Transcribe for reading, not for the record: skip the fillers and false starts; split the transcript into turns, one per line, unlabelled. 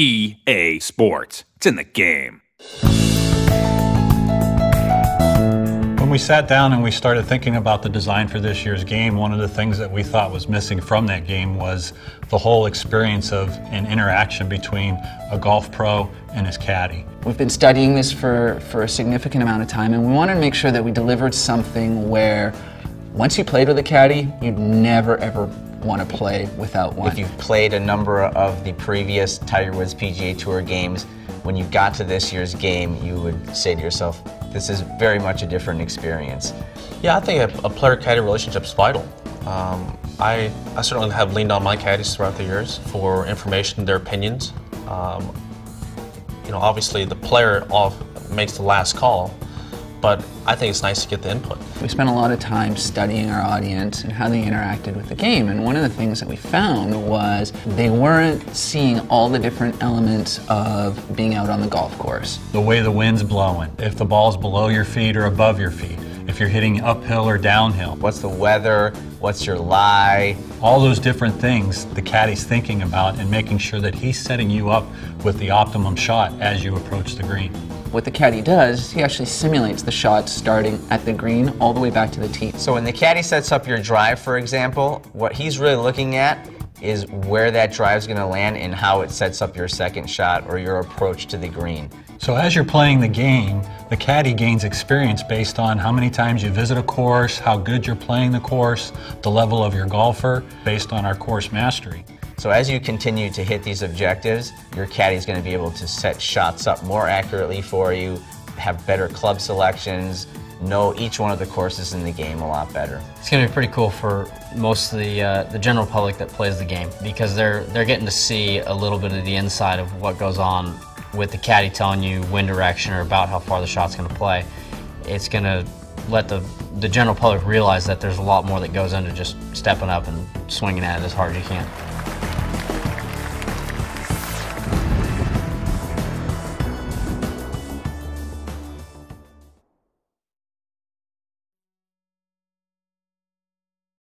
EA Sports. It's in the game.
When we sat down and we started thinking about the design for this year's game, one of the things that we thought was missing from that game was the whole experience of an interaction between a golf pro and his caddy.
We've been studying this for a significant amount of time, and we wanted to make sure that we delivered something where once you played with a caddy, you'd never ever want to play without one.
If you've played a number of the previous Tiger Woods PGA Tour games, when you got to this year's game, you would say to yourself, this is very much a different experience.
Yeah, I think a player-caddy relationship is vital. I certainly have leaned on my caddies throughout the years for information, their opinions. You know, obviously the player makes the last call, but I think it's nice to get the input.
We spent a lot of time studying our audience and how they interacted with the game, and one of the things that we found was they weren't seeing all the different elements of being out on the golf course.
The way the wind's blowing, if the ball's below your feet or above your feet, if you're hitting uphill or downhill.
What's the weather? What's your lie?
All those different things the caddy's thinking about and making sure that he's setting you up with the optimum shot as you approach the green.
What the caddy does is he actually simulates the shot starting at the green all the way back to the tee.
So when the caddy sets up your drive, for example, what he's really looking at is where that drive's going to land and how it sets up your second shot or your approach to the green.
So as you're playing the game, the caddy gains experience based on how many times you visit a course, how good you're playing the course, the level of your golfer, based on our course mastery.
So as you continue to hit these objectives, your caddy is going to be able to set shots up more accurately for you, have better club selections, know each one of the courses in the game a lot better.
It's going to be pretty cool for most of the general public that plays the game, because they're getting to see a little bit of the inside of what goes on with the caddy telling you wind direction or about how far the shot's going to play. It's going to let the general public realize that there's a lot more that goes into just stepping up and swinging at it as hard as you can.